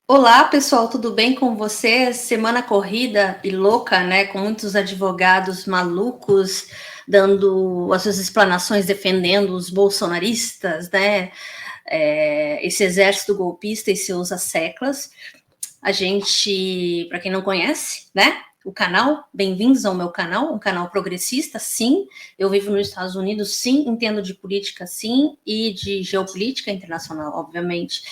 Olá, pessoal, tudo bem com vocês? Semana corrida e louca, né? Com muitos advogados malucos dando as suas explanações defendendo os bolsonaristas, né? Esse exército golpista e seus asseclas. A gente, para quem não conhece, né? O canal, bem-vindos ao meu canal, um canal progressista, sim. Eu vivo nos Estados Unidos, sim. Entendo de política, sim, e de geopolítica internacional, obviamente.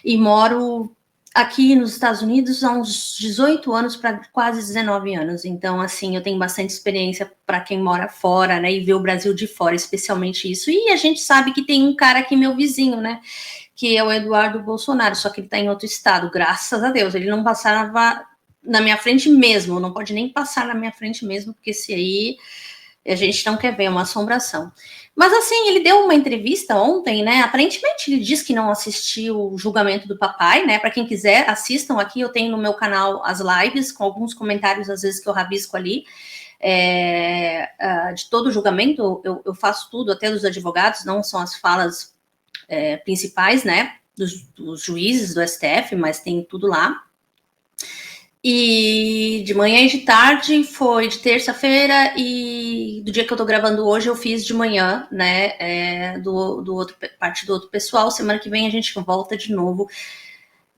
E moro aqui nos Estados Unidos há uns 18 anos para quase 19 anos. Então, assim, eu tenho bastante experiência para quem mora fora, né? E vê o Brasil de fora, especialmente isso. E a gente sabe que tem um cara aqui, meu vizinho, né? Que é o Eduardo Bolsonaro, só que ele está em outro estado, graças a Deus. Ele não passava na minha frente mesmo, não pode nem passar na minha frente mesmo, porque esse aí a gente não quer ver, é uma assombração. Mas assim, ele deu uma entrevista ontem, né? Aparentemente ele disse que não assistiu o julgamento do papai, né? Para quem quiser, assistam aqui, eu tenho no meu canal as lives, com alguns comentários, às vezes, que eu rabisco ali. De todo o julgamento, eu faço tudo, até dos advogados, não são as falas principais, né? Dos juízes do STF, mas tem tudo lá. E de manhã e de tarde foi de terça-feira e do dia que eu tô gravando hoje eu fiz de manhã, né, do outro, parte do outro pessoal. Semana que vem a gente volta de novo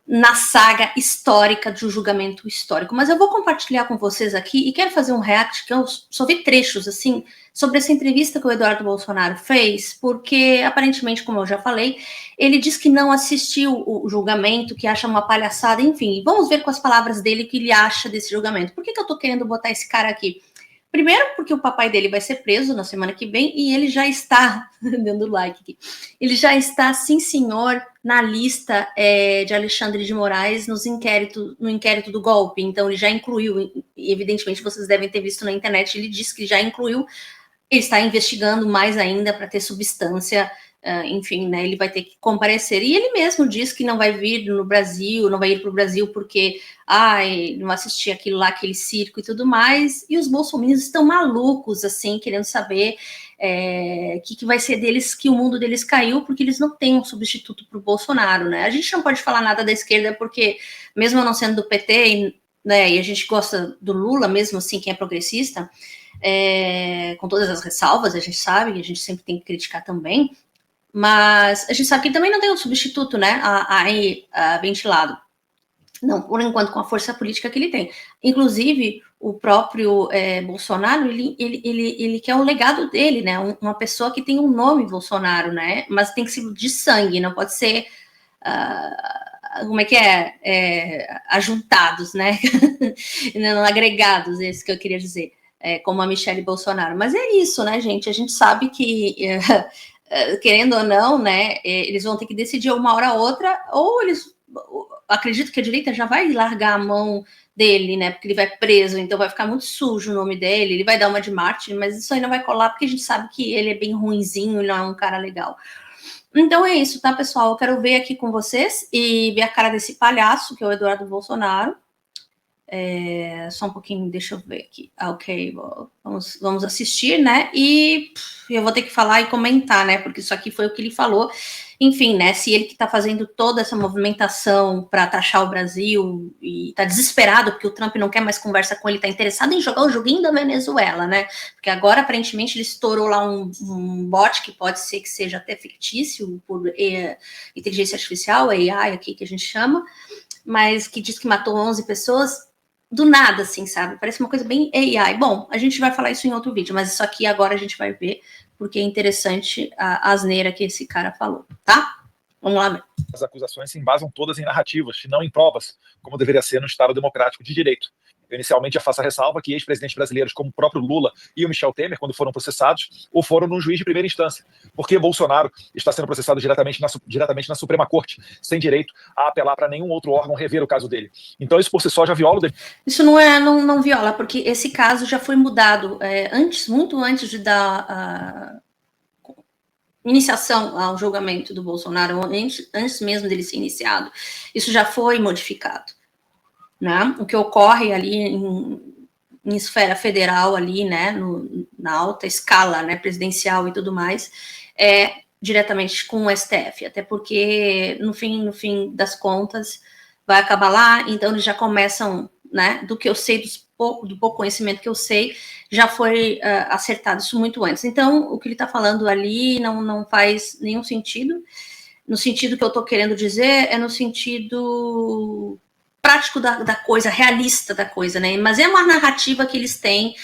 na saga histórica de um julgamento histórico. Mas eu vou compartilhar com vocês aqui e quero fazer um react que eu só vi trechos, assim, sobre essa entrevista que o Eduardo Bolsonaro fez, porque, aparentemente, como eu já falei, ele diz que não assistiu o julgamento, que acha uma palhaçada, enfim. Vamos ver com as palavras dele o que ele acha desse julgamento. Por que eu tô querendo botar esse cara aqui? Primeiro, porque o papai dele vai ser preso na semana que vem e ele já está, dando like aqui, ele já está, sim senhor, na lista de Alexandre de Moraes no inquérito do golpe. Então, ele já incluiu, evidentemente, vocês devem ter visto na internet, ele disse que já incluiu, ele está investigando mais ainda para ter substância, enfim, né, ele vai ter que comparecer. E ele mesmo diz que não vai vir no Brasil, não vai ir para o Brasil porque não assistir aquilo lá, aquele circo e tudo mais. E os bolsominions estão malucos, assim, querendo saber o que vai ser deles, que o mundo deles caiu, porque eles não têm um substituto para o Bolsonaro, né? A gente não pode falar nada da esquerda, porque mesmo eu não sendo do PT, né, e a gente gosta do Lula, mesmo assim, quem é progressista, com todas as ressalvas, a gente sabe, e a gente sempre tem que criticar também, mas a gente sabe que ele também não tem um substituto, né, a ventilado. Não, por enquanto, com a força política que ele tem. Inclusive, o próprio Bolsonaro, ele quer o legado dele, né? Uma pessoa que tem um nome Bolsonaro, né? Mas tem que ser de sangue, não pode ser como é que ajuntados, né? Não, agregados, esse que eu queria dizer, como a Michelle Bolsonaro. Mas é isso, né, gente? A gente sabe que querendo ou não, né, eles vão ter que decidir uma hora ou outra, ou eles, acredito que a direita já vai largar a mão dele, né, porque ele vai preso, então vai ficar muito sujo o nome dele, ele vai dar uma de mártir, mas isso aí não vai colar, porque a gente sabe que ele é bem ruinzinho, ele não é um cara legal. Então é isso, tá, pessoal? Eu quero ver aqui com vocês e ver a cara desse palhaço, que é o Eduardo Bolsonaro. Só um pouquinho, deixa eu ver aqui. Ok, vamos assistir, né? E eu vou ter que falar e comentar, né? Porque isso aqui foi o que ele falou. Enfim, né? Se ele que está fazendo toda essa movimentação para taxar o Brasil e está desesperado porque o Trump não quer mais conversa com ele, está interessado em jogar o joguinho da Venezuela, né? Porque agora, aparentemente, ele estourou lá um bot que pode ser que seja até fictício por inteligência artificial, AI aqui que a gente chama, mas que diz que matou 11 pessoas do nada, assim, sabe? Parece uma coisa bem AI. Bom, a gente vai falar isso em outro vídeo, mas isso aqui agora a gente vai ver, porque é interessante a asneira que esse cara falou, tá? Vamos lá. As acusações se embasam todas em narrativas, e não em provas, como deveria ser no Estado democrático de direito. Eu inicialmente já faço a ressalva que ex-presidentes brasileiros como o próprio Lula e o Michel Temer, quando foram processados, ou foram num juiz de primeira instância, porque Bolsonaro está sendo processado diretamente na Suprema Corte, sem direito a apelar para nenhum outro órgão rever o caso dele. Então isso por si só já viola o... Isso não viola, porque esse caso já foi mudado muito antes de dar iniciação ao julgamento do Bolsonaro, antes mesmo dele ser iniciado. Isso já foi modificado, né? O que ocorre ali em esfera federal ali, né, na alta escala, né, presidencial e tudo mais, diretamente com o STF, até porque, no fim das contas, vai acabar lá, então eles já começam, né, do que eu sei, do pouco conhecimento que eu sei, já foi acertado isso muito antes. Então, o que ele está falando ali não faz nenhum sentido. No sentido que eu estou querendo dizer, é no sentido prático da coisa, realista da coisa, né? Mas é uma narrativa que eles têm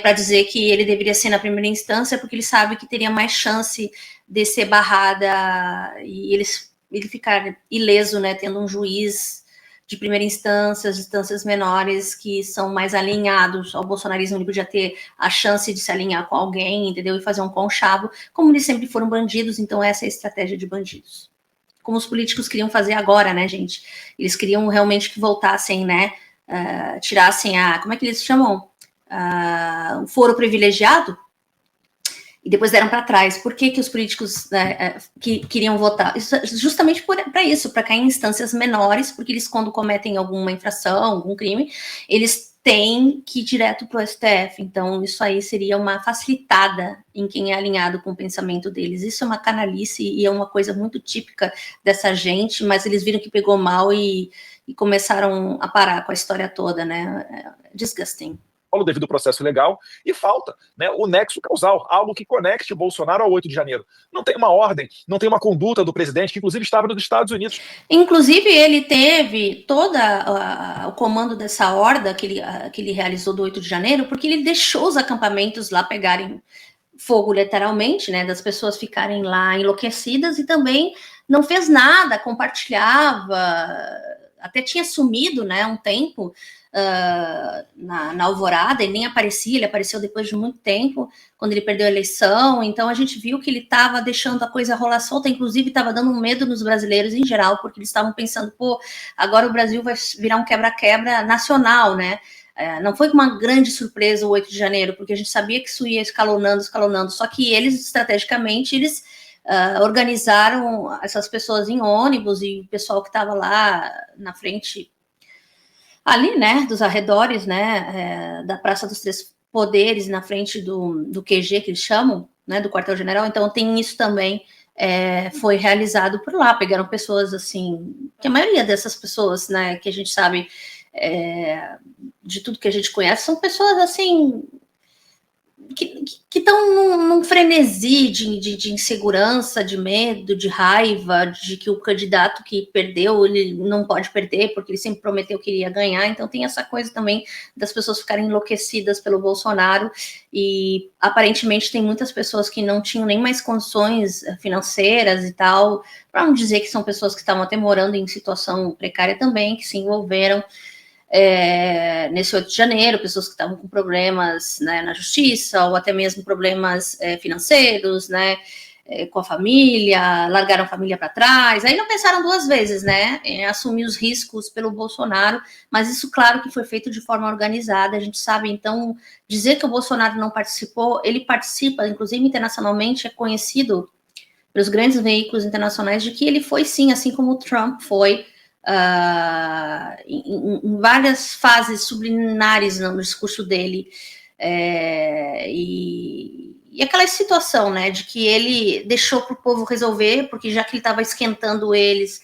para dizer que ele deveria ser na primeira instância, porque ele sabe que teria mais chance de ser barrada e ele ficar ileso, né? Tendo um juiz de primeira instância, as instâncias menores que são mais alinhados ao bolsonarismo, ele podia ter a chance de se alinhar com alguém, entendeu? E fazer um conchavo, como eles sempre foram bandidos, então essa é a estratégia de bandidos. Como os políticos queriam fazer agora, né, gente? Eles queriam realmente que voltassem, né, tirassem como é que eles chamam? O foro privilegiado, e depois deram para trás. Por que os políticos que queriam votar? Justamente para isso, para cair em instâncias menores, porque eles, quando cometem alguma infração, algum crime, eles têm que ir direto para o STF. Então, isso aí seria uma facilitada em quem é alinhado com o pensamento deles. Isso é uma canalice e é uma coisa muito típica dessa gente, mas eles viram que pegou mal e começaram a parar com a história toda, né? Disgusting. Devido ao processo legal, e falta, né, o nexo causal, algo que conecte Bolsonaro ao 8 de janeiro. Não tem uma ordem, não tem uma conduta do presidente, que inclusive estava nos Estados Unidos. Inclusive, ele teve todo o comando dessa horda que ele realizou do 8 de janeiro, porque ele deixou os acampamentos lá pegarem fogo, literalmente, né, das pessoas ficarem lá enlouquecidas, e também não fez nada, compartilhava, até tinha sumido, né, um tempo, na Alvorada, ele nem aparecia, ele apareceu depois de muito tempo, quando ele perdeu a eleição. Então a gente viu que ele estava deixando a coisa rolar solta, inclusive estava dando um medo nos brasileiros em geral, porque eles estavam pensando, pô, agora o Brasil vai virar um quebra-quebra nacional, né? Não foi uma grande surpresa o 8 de janeiro, porque a gente sabia que isso ia escalonando, só que eles, estrategicamente, eles organizaram essas pessoas em ônibus, e o pessoal que estava lá na frente, ali, né, dos arredores, né, da Praça dos Três Poderes, na frente do QG, que eles chamam, né, do quartel-general. Então tem isso também, foi realizado por lá. Pegaram pessoas, assim, que a maioria dessas pessoas, né, que a gente sabe, de tudo que a gente conhece, são pessoas, assim, que estão num frenesi de insegurança, de medo, de raiva, de que o candidato que perdeu, ele não pode perder, porque ele sempre prometeu que iria ganhar. Então tem essa coisa também das pessoas ficarem enlouquecidas pelo Bolsonaro, e aparentemente tem muitas pessoas que não tinham nem mais condições financeiras e tal, para não dizer que são pessoas que estavam até morando em situação precária também, que se envolveram nesse 8 de janeiro, pessoas que estavam com problemas, né, na justiça, ou até mesmo problemas financeiros, né, com a família, largaram a família para trás. Aí não pensaram duas vezes, né, em assumir os riscos pelo Bolsonaro, mas isso, claro, que foi feito de forma organizada. A gente sabe, então, dizer que o Bolsonaro não participou, ele participa, inclusive internacionalmente, é conhecido pelos grandes veículos internacionais de que ele foi, sim, assim como o Trump foi, em várias fases subliminares no discurso dele, e aquela situação, né, de que ele deixou para o povo resolver, porque já que ele estava esquentando eles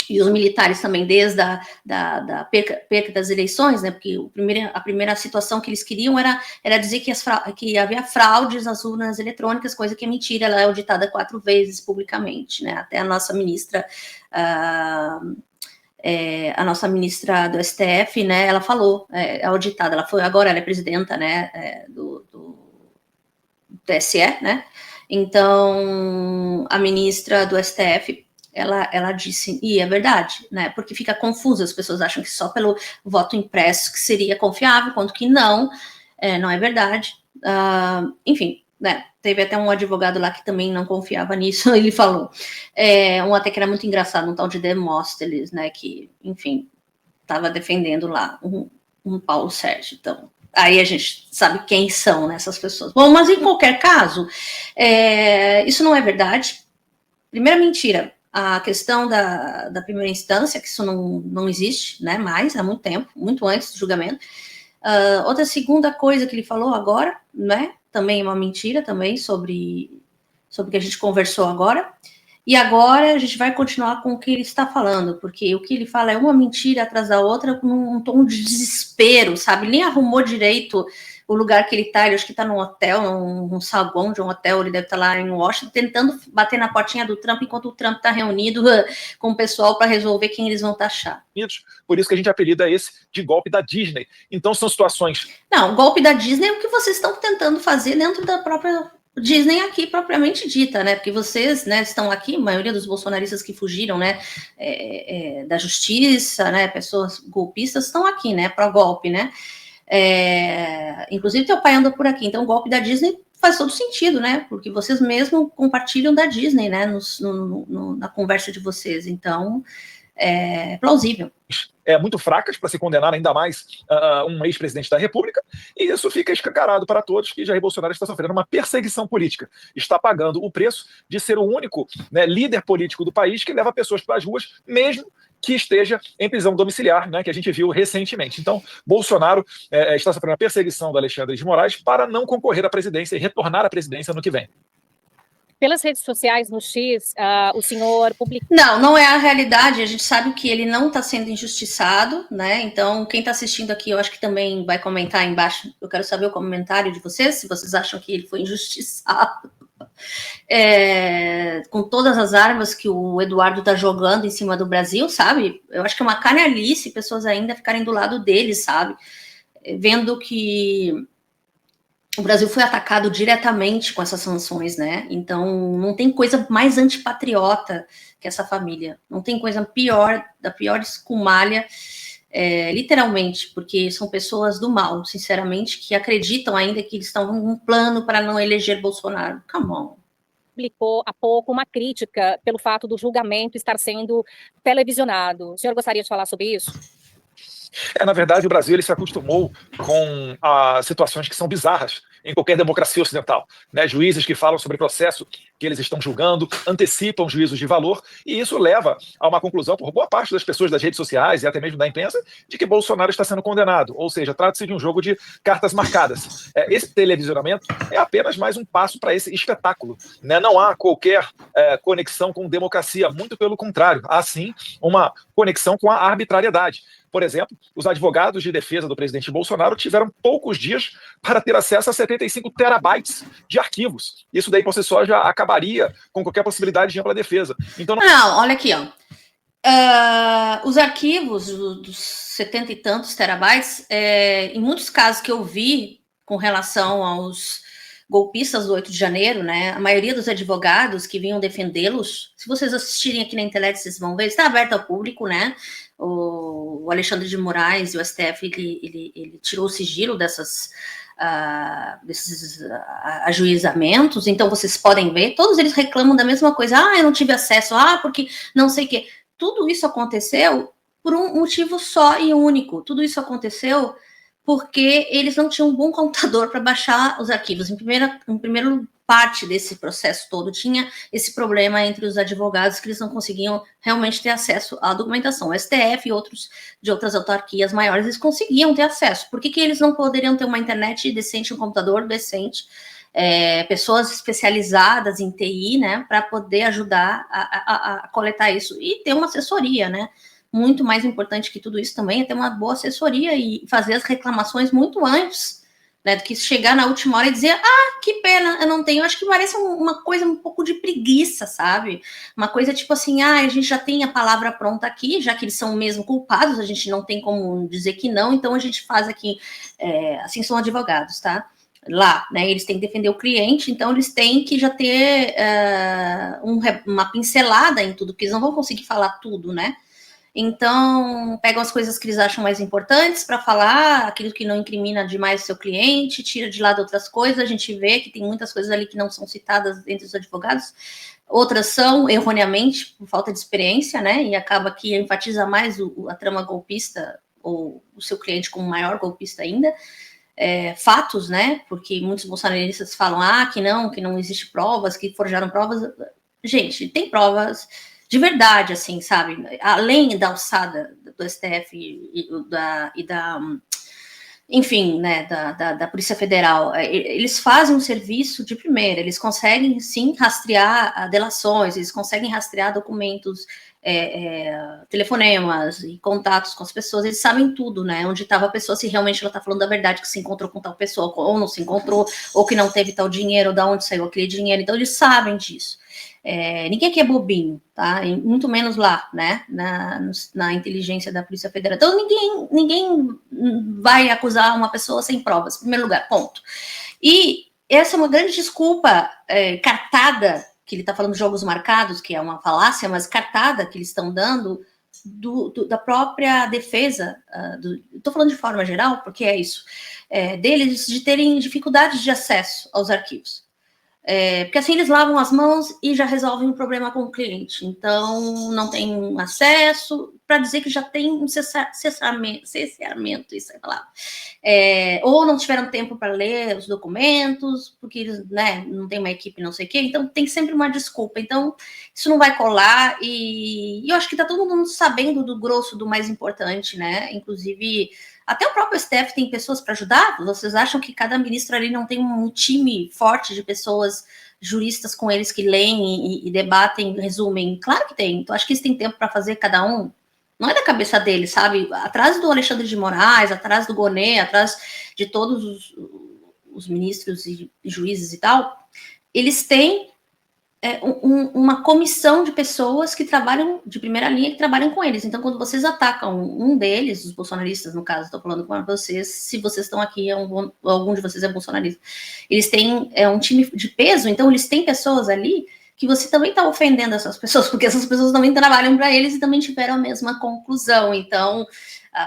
e os militares também, desde da perca das eleições, né, porque a primeira situação que eles queriam era dizer que havia fraudes nas urnas eletrônicas, coisa que é mentira. Ela é auditada 4 vezes publicamente, né, até a nossa ministra, do STF, né, ela falou, auditada, ela é presidenta, né, do TSE, né, então a ministra do STF, ela disse, e é verdade, né, porque fica confuso, as pessoas acham que só pelo voto impresso que seria confiável, quanto que não é verdade. Enfim, né, teve até um advogado lá que também não confiava nisso, ele falou, um até que era muito engraçado, um tal de Demóstenes, né, que, enfim, estava defendendo lá um Paulo Sérgio. Então, aí a gente sabe quem são, né, essas pessoas. Bom, mas em qualquer caso, isso não é verdade. Primeira mentira, a questão da primeira instância, que isso não existe, né, mais, há muito tempo, muito antes do julgamento. Outra segunda coisa que ele falou agora, né, também é uma mentira também, sobre o que a gente conversou agora. E agora a gente vai continuar com o que ele está falando, porque o que ele fala é uma mentira atrás da outra, num tom de desespero, sabe? Ele nem arrumou direito o lugar que ele está, ele acho que está num hotel, num saguão de um hotel, ele deve estar lá em Washington, tentando bater na portinha do Trump, enquanto o Trump está reunido com o pessoal para resolver quem eles vão taxar. Por isso que a gente apelida esse de golpe da Disney. Então são situações... Não, o golpe da Disney é o que vocês estão tentando fazer dentro da própria Disney aqui, propriamente dita, né? Porque vocês, né, estão aqui, a maioria dos bolsonaristas que fugiram, né, da justiça, né, pessoas golpistas estão aqui, né, pró-golpe, né? Inclusive teu pai anda por aqui, então o golpe da Disney faz todo sentido, né? Porque vocês mesmo compartilham da Disney, né, na conversa de vocês, então é plausível. Muito fracas para se condenar ainda mais um ex-presidente da República, e isso fica escancarado para todos que Jair Bolsonaro está sofrendo uma perseguição política, está pagando o preço de ser o único, né, líder político do país que leva pessoas para as ruas, mesmo que esteja em prisão domiciliar, né, que a gente viu recentemente. Então, Bolsonaro está sofrendo a perseguição do Alexandre de Moraes para não concorrer à presidência e retornar à presidência no que vem. Pelas redes sociais, no X, o senhor publicou... Não é a realidade, a gente sabe que ele não está sendo injustiçado, né, então quem está assistindo aqui, eu acho que também vai comentar aí embaixo, eu quero saber o comentário de vocês, se vocês acham que ele foi injustiçado, com todas as armas que o Eduardo está jogando em cima do Brasil, sabe, eu acho que é uma canalice pessoas ainda ficarem do lado dele, sabe, vendo que o Brasil foi atacado diretamente com essas sanções, né? Então, não tem coisa mais antipatriota que essa família. Não tem coisa pior, da pior escumalha, literalmente, porque são pessoas do mal, sinceramente, que acreditam ainda que eles estão num plano para não eleger Bolsonaro. Come on. Publicou há pouco uma crítica pelo fato do julgamento estar sendo televisionado. O senhor gostaria de falar sobre isso? Na verdade, o Brasil ele se acostumou com situações que são bizarras em qualquer democracia ocidental, né? Juízes que falam sobre processo que eles estão julgando, antecipam juízos de valor, e isso leva a uma conclusão por boa parte das pessoas das redes sociais e até mesmo da imprensa, de que Bolsonaro está sendo condenado, ou seja, trata-se de um jogo de cartas marcadas. Esse televisionamento é apenas mais um passo para esse espetáculo, né? Não há qualquer conexão com democracia, muito pelo contrário, há sim uma conexão com a arbitrariedade. Por exemplo, os advogados de defesa do presidente Bolsonaro tiveram poucos dias para ter acesso a 75 terabytes de arquivos. Isso daí, por si só, já acabaria com qualquer possibilidade de ampla defesa. Então, não, olha aqui, ó. Os arquivos dos 70 e tantos terabytes, em muitos casos que eu vi com relação aos golpistas do 8 de janeiro, né, a maioria dos advogados que vinham defendê-los, se vocês assistirem aqui na internet, vocês vão ver, está aberto ao público, né, o Alexandre de Moraes e o STF, ele tirou o sigilo desses ajuizamentos, então vocês podem ver, todos eles reclamam da mesma coisa, eu não tive acesso, porque não sei o quê. Tudo isso aconteceu por um motivo só e único, tudo isso aconteceu porque eles não tinham um bom computador para baixar os arquivos. Em primeiro parte desse processo todo, tinha esse problema entre os advogados, que eles não conseguiam realmente ter acesso à documentação. O STF e outros de outras autarquias maiores, eles conseguiam ter acesso. Por que eles não poderiam ter uma internet decente, um computador decente, pessoas especializadas em TI, né, para poder ajudar a coletar isso? E ter uma assessoria, né? Muito mais importante que tudo isso também é ter uma boa assessoria e fazer as reclamações muito antes, né, do que chegar na última hora e dizer, que pena, eu não tenho. Eu acho que parece uma coisa um pouco de preguiça, sabe? Uma coisa tipo assim, a gente já tem a palavra pronta aqui, já que eles são mesmo culpados, a gente não tem como dizer que não, então a gente faz aqui, assim são advogados, tá? Lá, né, eles têm que defender o cliente, então eles têm que já ter uma pincelada em tudo, porque eles não vão conseguir falar tudo, né? Então, pegam as coisas que eles acham mais importantes para falar, aquilo que não incrimina demais o seu cliente, tira de lado outras coisas, a gente vê que tem muitas coisas ali que não são citadas entre os advogados, outras são, erroneamente, por falta de experiência, né, e acaba que enfatiza mais a trama golpista, ou o seu cliente como maior golpista ainda, fatos, né, porque muitos bolsonaristas falam, que não existe provas, que forjaram provas. Gente, tem provas de verdade, assim, sabe? Além da alçada do STF e enfim, né, da Polícia Federal, eles fazem um serviço de primeira, eles conseguem, sim, rastrear delações, eles conseguem rastrear documentos, telefonemas e contatos com as pessoas, eles sabem tudo, né, onde estava a pessoa, se realmente ela está falando a verdade, que se encontrou com tal pessoa, ou não se encontrou, ou que não teve tal dinheiro, ou de onde saiu aquele dinheiro, então eles sabem disso. Ninguém aqui é bobinho, tá? E muito menos lá, né? Na inteligência da Polícia Federal. Então, ninguém vai acusar uma pessoa sem provas, em primeiro lugar, ponto. E essa é uma grande desculpa cartada, que ele está falando de jogos marcados, que é uma falácia, mas cartada que eles estão dando da própria defesa, estou falando de forma geral, porque é isso, deles de terem dificuldades de acesso aos arquivos. Porque assim eles lavam as mãos e já resolvem o problema com o cliente. Então, não tem acesso, para dizer que já tem um cesseamento, isso é a palavra. Ou não tiveram tempo para ler os documentos, porque eles, né, não tem uma equipe, não sei o quê. Então, tem sempre uma desculpa. Então, isso não vai colar. E eu acho que está todo mundo sabendo do grosso, do mais importante, né? Inclusive, até o próprio STF tem pessoas para ajudar? Vocês acham que cada ministro ali não tem um time forte de pessoas, juristas com eles que leem e debatem, resumem? Claro que tem. Então, acho que eles têm tempo para fazer cada um. Não é da cabeça deles, sabe? Atrás do Alexandre de Moraes, atrás do Gonê, atrás de todos os ministros e juízes e tal, eles têm uma comissão de pessoas que trabalham de primeira linha, que trabalham com eles. Então, quando vocês atacam um deles, os bolsonaristas, no caso, estou falando com vocês, se vocês estão aqui, algum de vocês é bolsonarista, eles têm um time de peso, então eles têm pessoas ali que você também está ofendendo essas pessoas, porque essas pessoas também trabalham para eles e também tiveram a mesma conclusão. Então,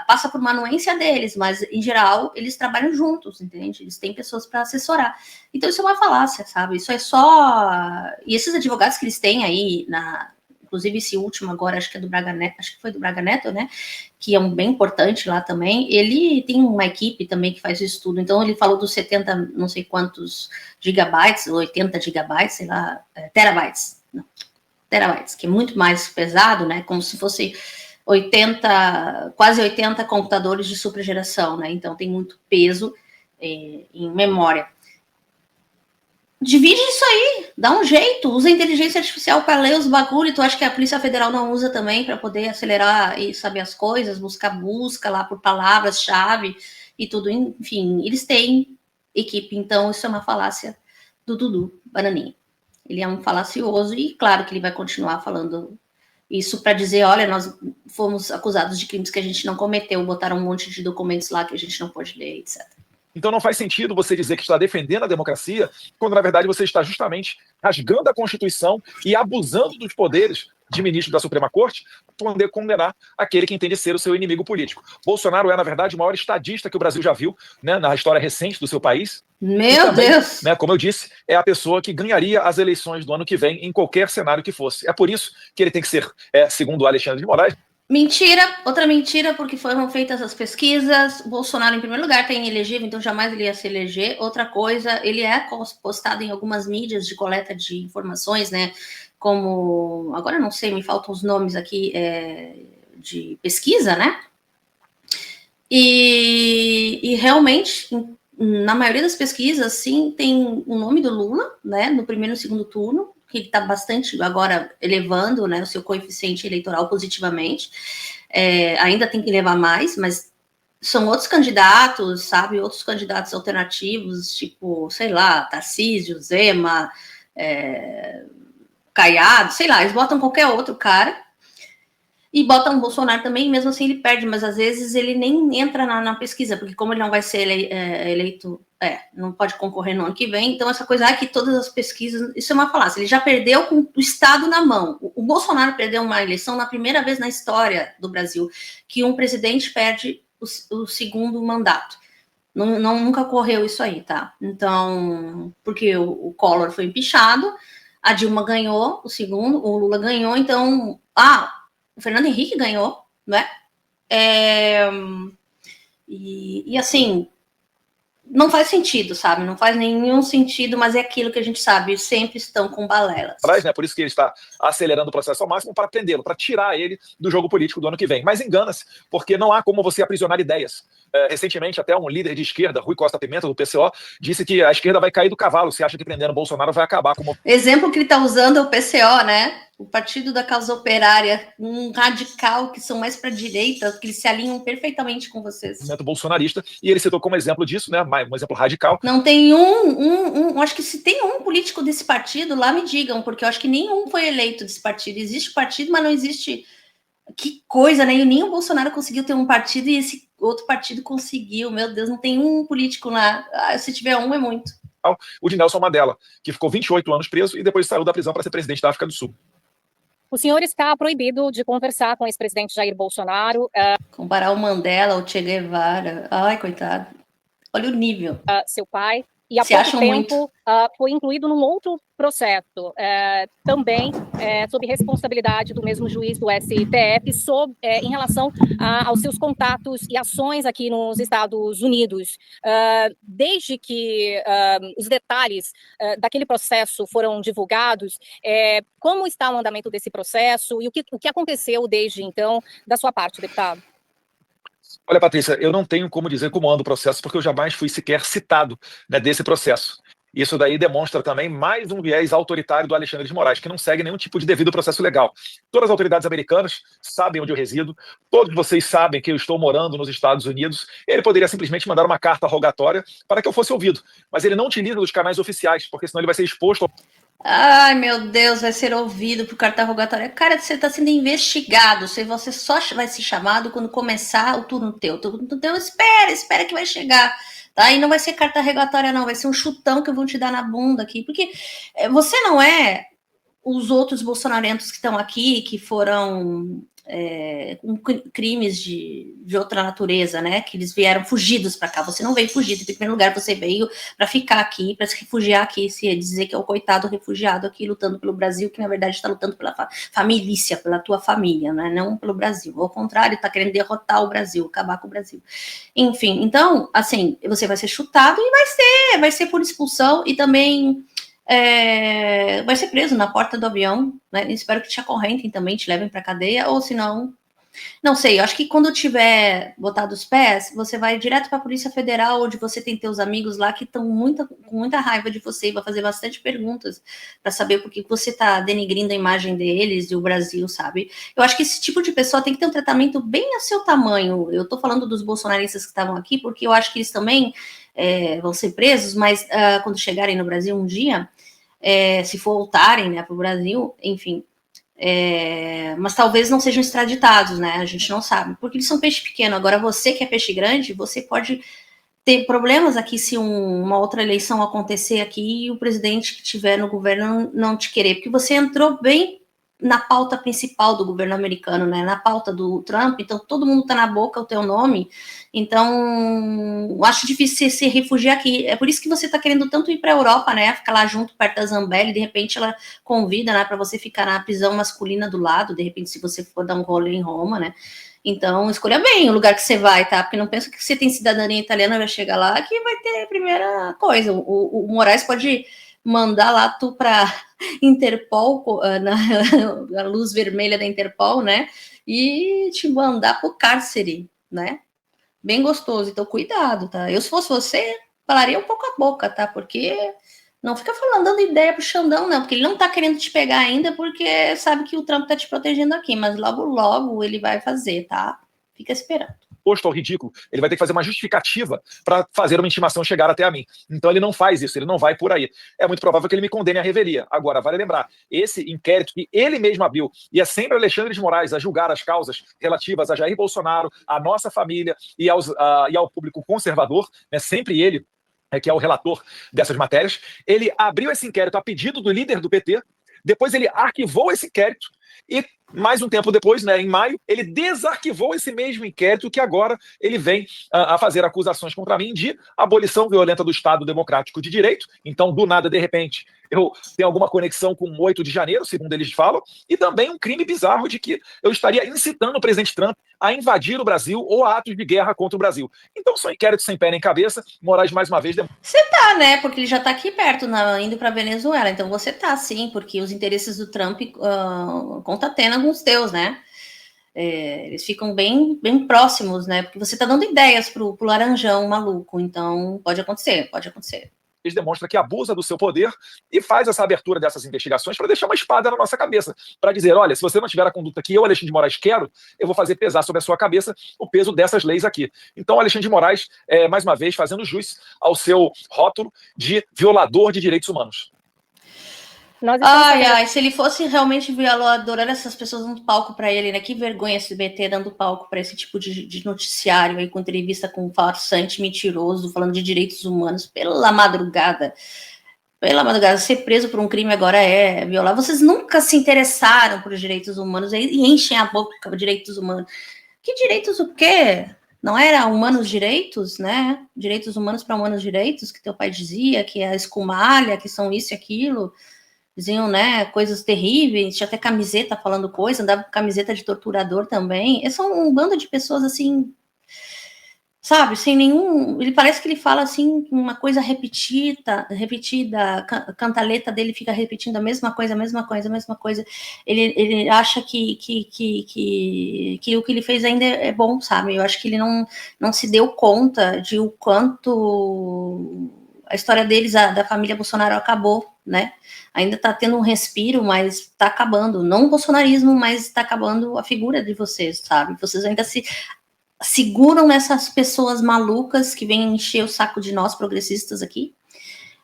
passa por uma anuência deles, mas, em geral, eles trabalham juntos, entende? Eles têm pessoas para assessorar. Então, isso é uma falácia, sabe? Isso é só... E esses advogados que eles têm aí, inclusive esse último agora, acho que é do Braga Neto, acho que foi do Braga Neto, né? Que é um bem importante lá também. Ele tem uma equipe também que faz o estudo. Então, ele falou dos 70, não sei quantos gigabytes, 80 gigabytes, sei lá, terabytes. Não, terabytes, que é muito mais pesado, né? Como se fosse quase 80 computadores de supergeração, né? Então, tem muito peso em memória. Divide isso aí, dá um jeito, usa a inteligência artificial para ler os bagulho. Tu acha que a Polícia Federal não usa também para poder acelerar e saber as coisas, busca lá por palavras-chave e tudo, enfim, eles têm equipe, então isso é uma falácia do Dudu Bananinha. Ele é um falacioso e claro que ele vai continuar falando isso para dizer, olha, nós fomos acusados de crimes que a gente não cometeu, botaram um monte de documentos lá que a gente não pode ler, etc. Então não faz sentido você dizer que está defendendo a democracia, quando na verdade você está justamente rasgando a Constituição e abusando dos poderes de ministro da Suprema Corte para poder condenar aquele que entende ser o seu inimigo político. Bolsonaro é, na verdade, o maior estadista que o Brasil já viu, né, na história recente do seu país. Meu também, Deus! Né, como eu disse, é a pessoa que ganharia as eleições do ano que vem em qualquer cenário que fosse. É por isso que ele tem que ser, segundo o Alexandre de Moraes, mentira, outra mentira, porque foram feitas as pesquisas. O Bolsonaro, em primeiro lugar, está inelegível, então jamais ele ia se eleger. Outra coisa, ele é postado em algumas mídias de coleta de informações, né? Como, agora não sei, me faltam os nomes aqui de pesquisa, né? E realmente, na maioria das pesquisas, sim, tem o nome do Lula, né? No primeiro e no segundo turno, que está bastante agora elevando, né, o seu coeficiente eleitoral positivamente. Ainda tem que levar mais, mas são outros candidatos, sabe? Outros candidatos alternativos, tipo, sei lá, Tarcísio, Zema, Caiado, sei lá, eles botam qualquer outro cara e botam o Bolsonaro também, mesmo assim ele perde, mas às vezes ele nem entra na pesquisa, porque como ele não vai ser eleito, não pode concorrer no ano que vem, então essa coisa que todas as pesquisas, isso é uma falácia, ele já perdeu com o Estado na mão. O Bolsonaro perdeu uma eleição na primeira vez na história do Brasil, que um presidente perde o segundo mandato. Nunca ocorreu isso aí, tá? Então, porque o Collor foi empichado, a Dilma ganhou o segundo, o Lula ganhou, então, o Fernando Henrique ganhou, né? E assim, não faz sentido, sabe? Não faz nenhum sentido, mas é aquilo que a gente sabe, sempre estão com balelas. Né? Por isso que ele está acelerando o processo ao máximo para prendê-lo, para tirar ele do jogo político do ano que vem. Mas engana-se, porque não há como você aprisionar ideias. Recentemente, até um líder de esquerda, Rui Costa Pimenta, do PCO, disse que a esquerda vai cair do cavalo se acha que prendendo o Bolsonaro vai acabar com... Exemplo que ele está usando é o PCO, né? O Partido da Causa Operária, um radical que são mais para a direita, que eles se alinham perfeitamente com vocês. Movimento bolsonarista, e ele citou como exemplo disso, né? Um exemplo radical. Não tem acho que se tem um político desse partido, lá me digam, porque eu acho que nenhum foi eleito desse partido. Existe partido, mas não existe... Que coisa, né? E nem o Bolsonaro conseguiu ter um partido e esse outro partido conseguiu. Meu Deus, não tem um político lá. Se tiver um, é muito. O de Nelson Mandela, que ficou 28 anos preso e depois saiu da prisão para ser presidente da África do Sul. O senhor está proibido de conversar com o ex-presidente Jair Bolsonaro. Comparar o Mandela ao Che Guevara. Ai, coitado. Olha o nível. Seu pai. E há pouco tempo foi incluído num outro processo, também sob responsabilidade do mesmo juiz do STF, em relação aos seus contatos e ações aqui nos Estados Unidos. Desde que os detalhes daquele processo foram divulgados, como está o andamento desse processo e o que aconteceu desde então da sua parte, deputado? Olha, Patrícia, eu não tenho como dizer como anda o processo, porque eu jamais fui sequer citado, né, desse processo. Isso daí demonstra também mais um viés autoritário do Alexandre de Moraes, que não segue nenhum tipo de devido processo legal. Todas as autoridades americanas sabem onde eu resido, todos vocês sabem que eu estou morando nos Estados Unidos. Ele poderia simplesmente mandar uma carta rogatória para que eu fosse ouvido, mas ele não utiliza os canais oficiais, porque senão ele vai ser exposto... Ai, meu Deus, vai ser ouvido por carta rogatória. Cara, você está sendo investigado. Você só vai ser chamado quando começar o turno teu. Espera que vai chegar. Tá? E não vai ser carta rogatória, não. Vai ser um chutão que vão te dar na bunda aqui. Porque você não é os outros bolsonarentos que estão aqui, que foram com crimes de outra natureza, né? Que eles vieram fugidos para cá. Você não veio fugido. Em primeiro lugar, você veio para ficar aqui, para se refugiar aqui, se dizer que é o coitado refugiado aqui lutando pelo Brasil, que na verdade está lutando pela família, pela tua família, né? Não pelo Brasil. Ao contrário, está querendo derrotar o Brasil, acabar com o Brasil. Enfim, então, assim, você vai ser chutado e vai ser por expulsão e também... vai ser preso na porta do avião, né? Espero que te acorrentem também, te levem para cadeia, ou se não, não sei, eu acho que quando tiver botado os pés, você vai direto para a Polícia Federal, onde você tem teus amigos lá que estão com muita raiva de você e vai fazer bastante perguntas para saber por que você está denigrindo a imagem deles e o Brasil, sabe? Eu acho que esse tipo de pessoa tem que ter um tratamento bem a seu tamanho. Eu tô falando dos bolsonaristas que estavam aqui, porque eu acho que eles também vão ser presos, mas quando chegarem no Brasil um dia, se voltarem, né, para o Brasil, enfim, mas talvez não sejam extraditados, né, a gente não sabe, porque eles são peixe pequeno. Agora você que é peixe grande, você pode ter problemas aqui se uma outra eleição acontecer aqui e o presidente que tiver no governo não te querer, porque você entrou bem na pauta principal do governo americano, né, na pauta do Trump, então todo mundo tá na boca o teu nome, então acho difícil se refugiar aqui. É por isso que você tá querendo tanto ir para a Europa, né, ficar lá junto perto da Zambelli, de repente ela convida, né, para você ficar na prisão masculina do lado, de repente se você for dar um rolê em Roma, né. Então, escolha bem o lugar que você vai, tá? Porque não pensa que você tem cidadania italiana, vai chegar lá, que vai ter a primeira coisa. O Moraes pode mandar lá tu para Interpol, na luz vermelha da Interpol, né? E te mandar pro cárcere, né? Bem gostoso. Então, cuidado, tá? Eu, se fosse você, falaria um pouco a boca, tá? Porque não fica falando, dando ideia pro Xandão, não. Porque ele não tá querendo te pegar ainda, porque sabe que o Trump tá te protegendo aqui. Mas logo, logo ele vai fazer, tá? Fica esperando. Posto ao ridículo, ele vai ter que fazer uma justificativa para fazer uma intimação chegar até a mim. Então ele não faz isso, ele não vai por aí. É muito provável que ele me condene à revelia. Agora, vale lembrar, esse inquérito que ele mesmo abriu, e é sempre Alexandre de Moraes a julgar as causas relativas a Jair Bolsonaro, à nossa família e ao público conservador, né, sempre ele, que é o relator dessas matérias, ele abriu esse inquérito a pedido do líder do PT, depois ele arquivou esse inquérito e Mais um tempo depois, né, em maio, ele desarquivou esse mesmo inquérito que agora ele vem a fazer acusações contra mim de abolição violenta do Estado Democrático de Direito. Então, do nada, de repente, eu tenho alguma conexão com o 8 de janeiro, segundo eles falam, e também um crime bizarro de que eu estaria incitando o presidente Trump a invadir o Brasil ou a atos de guerra contra o Brasil. Então, são inquéritos sem pé nem cabeça. Moraes, mais uma vez... Você tá, né? Porque ele já tá aqui perto, indo para Venezuela. Então, você tá, sim, porque os interesses do Trump contatenam com os teus, né? Eles ficam bem próximos, né? Porque você tá dando ideias pro laranjão maluco. Então, pode acontecer. Demonstra que abusa do seu poder e faz essa abertura dessas investigações para deixar uma espada na nossa cabeça, para dizer, olha, se você não tiver a conduta que eu, Alexandre de Moraes, quero, eu vou fazer pesar sobre a sua cabeça o peso dessas leis aqui. Então, Alexandre de Moraes, mais uma vez, fazendo jus ao seu rótulo de violador de direitos humanos. Se ele fosse realmente violador, olha essas pessoas dando palco para ele, né? Que vergonha esse BT dando palco para esse tipo de noticiário aí, com entrevista com um farsante mentiroso, falando de direitos humanos pela madrugada. Ser preso por um crime agora é violar. Vocês nunca se interessaram por direitos humanos e enchem a boca por direitos humanos. Que direitos o quê? Não era humanos direitos, né? Direitos humanos para humanos direitos, que teu pai dizia, que é a escumalha, que são isso e aquilo. Diziam, né, coisas terríveis, tinha até camiseta falando coisa, andava com camiseta de torturador também. Eles são um bando de pessoas, assim, sabe, sem nenhum... Ele parece que ele fala, assim, uma coisa repetida, a cantaleta dele fica repetindo a mesma coisa. Ele acha que o que ele fez ainda é bom, sabe? Eu acho que ele não se deu conta de o quanto a história deles, da família Bolsonaro, acabou, né? Ainda tá tendo um respiro, mas tá acabando. Não o bolsonarismo, mas tá acabando a figura de vocês, sabe? Vocês ainda se seguram nessas pessoas malucas que vêm encher o saco de nós progressistas aqui.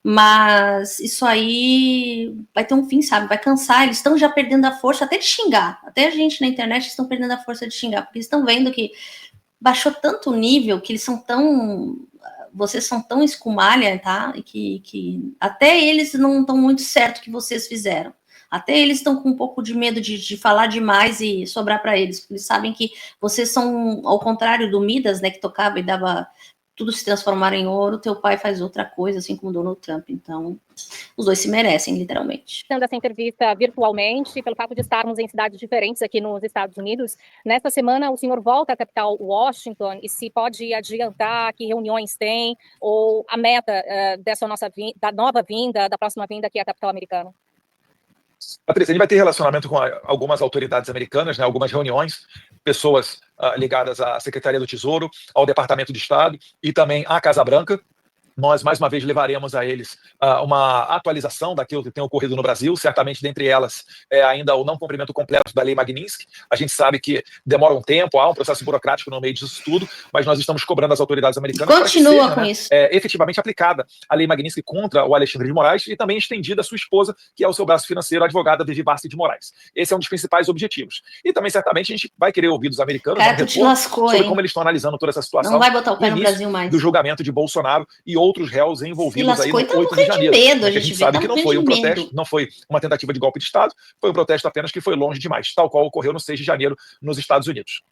Mas isso aí vai ter um fim, sabe? Vai cansar. Eles estão já perdendo a força até de xingar. Até a gente na internet estão perdendo a força de xingar, porque eles estão vendo que baixou tanto o nível, que eles são tão... Vocês são tão escumalha, tá? E que até eles não estão muito certo o que vocês fizeram. Até eles estão com um pouco de medo de falar demais e sobrar para eles, porque eles sabem que vocês são, ao contrário do Midas, né, que tocava e dava tudo se transformar em ouro, teu pai faz outra coisa, assim como Donald Trump. Então, os dois se merecem, literalmente. Tendo essa entrevista virtualmente, pelo fato de estarmos em cidades diferentes aqui nos Estados Unidos, nesta semana o senhor volta à capital Washington, e se pode adiantar que reuniões tem, ou a meta da nova vinda, da próxima vinda aqui à capital americana? Patrícia, a gente vai ter relacionamento com algumas autoridades americanas, né, algumas reuniões, pessoas ligadas à Secretaria do Tesouro, ao Departamento de Estado e também à Casa Branca. Nós, mais uma vez, levaremos a eles uma atualização daquilo que tem ocorrido no Brasil, certamente, dentre elas, ainda o não cumprimento completo da Lei Magnitsky. A gente sabe que demora um tempo, há um processo burocrático no meio disso tudo, mas nós estamos cobrando as autoridades americanas para que seja, isso. Efetivamente aplicada a Lei Magnitsky contra o Alexandre de Moraes e também estendida à sua esposa, que é o seu braço financeiro, a advogada Vivi Barsi de Moraes. Esse é um dos principais objetivos. E também, certamente, a gente vai querer ouvir dos americanos sobre como eles estão analisando toda essa situação. Não vai botar o pé no Brasil mais. Do julgamento de Bolsonaro e outros réus envolvidos aí no 8 de janeiro. A gente sabe que não foi um protesto, não foi uma tentativa de golpe de Estado, foi um protesto apenas que foi longe demais, tal qual ocorreu no 6 de janeiro nos Estados Unidos.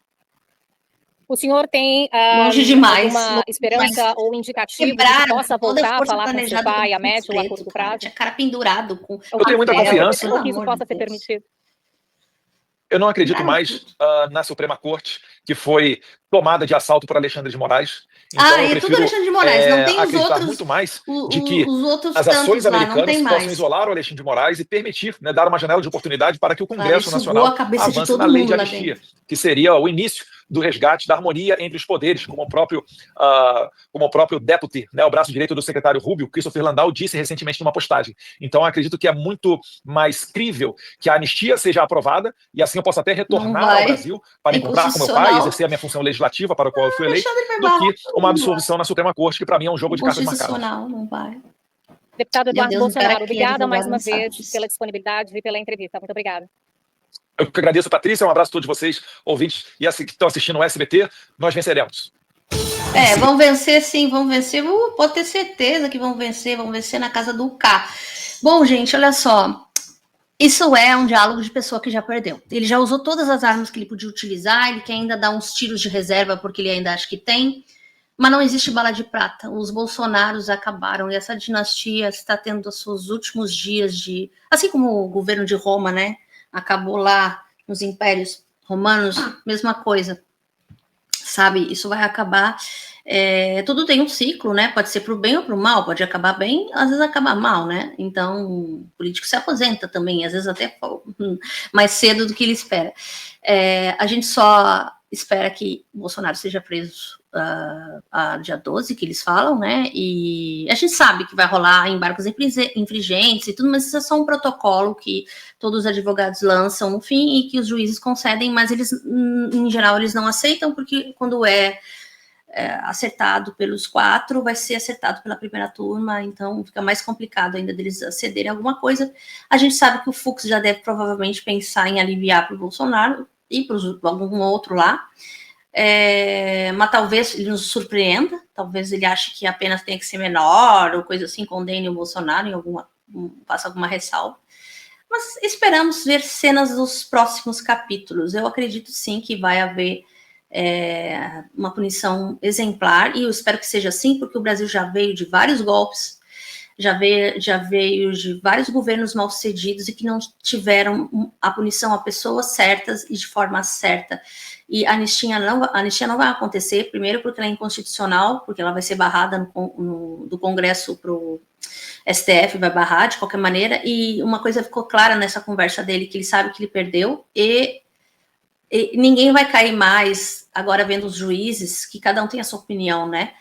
O senhor tem alguma esperança ou indicativo de que possa voltar a falar com seu pai a médio ou a curto prazo? Tinha cara pendurado. Eu tenho muita confiança. Ou que isso possa ser permitido? Eu não acredito mais na Suprema Corte, que foi tomada de assalto por Alexandre de Moraes. Então, e tudo Alexandre de Moraes, não tem os outros. Muito mais de que as ações americanas possam isolar o Alexandre de Moraes e permitir, né, dar uma janela de oportunidade para que o Congresso Nacional avance na lei de anistia, que seria o início do resgate da harmonia entre os poderes, como o próprio deputy, né, o braço direito do secretário Rubio, Christopher Landau, disse recentemente numa postagem. Então, acredito que é muito mais crível que a anistia seja aprovada e assim eu possa até retornar ao Brasil para encontrar com meu pai e exercer a minha função legislativa para a qual eu fui eleito, do que uma absolvição na Suprema Corte, que para mim é um jogo de cartas marcadas. Não vai. Deputado Eduardo Bolsonaro, obrigada mais uma vez pela disponibilidade e pela entrevista. Muito obrigada. Eu que agradeço, Patrícia, um abraço a todos vocês, ouvintes e que estão assistindo o SBT, nós venceremos. Vão vencer sim, vão vencer, pode ter certeza que vão vencer na casa do K. Bom, gente, olha só, Isso é um diálogo de pessoa que já perdeu. Ele já usou todas as armas que ele podia utilizar, ele quer ainda dar uns tiros de reserva porque ele ainda acha que tem, mas não existe bala de prata. Os Bolsonaros acabaram e essa dinastia está tendo os seus últimos dias de... Assim como o governo de Roma, né? Acabou lá nos impérios romanos, mesma coisa. Sabe? Isso vai acabar... tudo tem um ciclo, né? Pode ser para o bem ou para o mal, pode acabar bem, às vezes acabar mal, né? Então, o político se aposenta também, às vezes até mais cedo do que ele espera. A gente só espera que o Bolsonaro seja preso a dia 12, que eles falam, né? E a gente sabe que vai rolar embargos infringentes e tudo, mas isso é só um protocolo que todos os advogados lançam no fim e que os juízes concedem, mas eles, em geral, eles não aceitam, porque quando acertado pelos 4, vai ser acertado pela primeira turma, então fica mais complicado ainda deles cederem alguma coisa. A gente sabe que o Fux já deve provavelmente pensar em aliviar para o Bolsonaro e para algum outro lá, mas talvez ele nos surpreenda, talvez ele ache que a pena tem que ser menor, ou coisa assim, condene o Bolsonaro, faça alguma ressalva. Mas esperamos ver cenas dos próximos capítulos. Eu acredito sim que vai haver uma punição exemplar, e eu espero que seja assim, porque o Brasil já veio de vários golpes, já veio de vários governos mal sucedidos e que não tiveram a punição a pessoas certas e de forma certa. E a anistia não vai acontecer, primeiro porque ela é inconstitucional, porque ela vai ser barrada do Congresso para o STF, vai barrar de qualquer maneira, e uma coisa ficou clara nessa conversa dele, que ele sabe que ele perdeu, e ninguém vai cair mais, agora vendo os juízes, que cada um tem a sua opinião, né?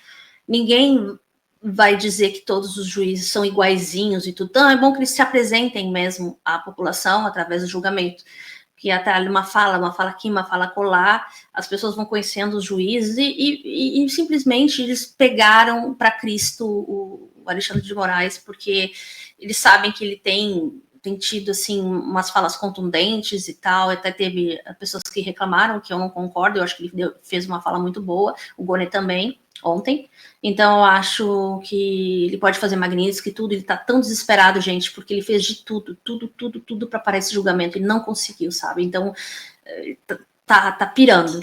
Ninguém vai dizer que todos os juízes são iguaizinhos e tudo. Então, é bom que eles se apresentem mesmo à população através do julgamento. Que até ali uma fala aqui, uma fala colar, as pessoas vão conhecendo os juízes e simplesmente eles pegaram para Cristo o Alexandre de Moraes, porque eles sabem que ele tem tido, assim, umas falas contundentes e tal, até teve pessoas que reclamaram, que eu não concordo, eu acho que ele fez uma fala muito boa, o Gone também, ontem, então eu acho que ele pode fazer Magnitsky, tudo, ele tá tão desesperado, gente, porque ele fez de tudo para parar esse julgamento, ele não conseguiu, sabe, então tá pirando.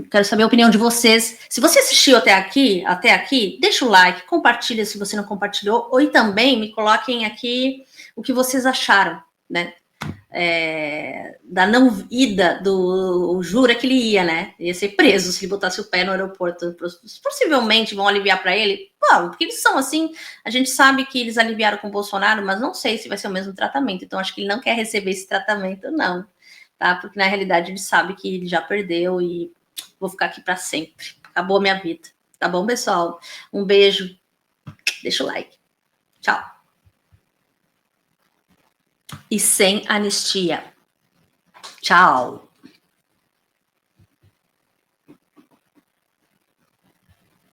Quero saber a opinião de vocês. Se você assistiu até aqui, deixa o like, compartilha se você não compartilhou, ou também me coloquem aqui o que vocês acharam, né? Da não ida do Jura que ele ia, né? Ia ser preso se ele botasse o pé no aeroporto. Possivelmente vão aliviar para ele. Bom, porque eles são assim. A gente sabe que eles aliviaram com o Bolsonaro, mas não sei se vai ser o mesmo tratamento. Então, acho que ele não quer receber esse tratamento, não. Tá? Porque na realidade ele sabe que ele já perdeu e vou ficar aqui para sempre. Acabou a minha vida. Tá bom, pessoal? Um beijo. Deixa o like. Tchau. E sem anistia. Tchau.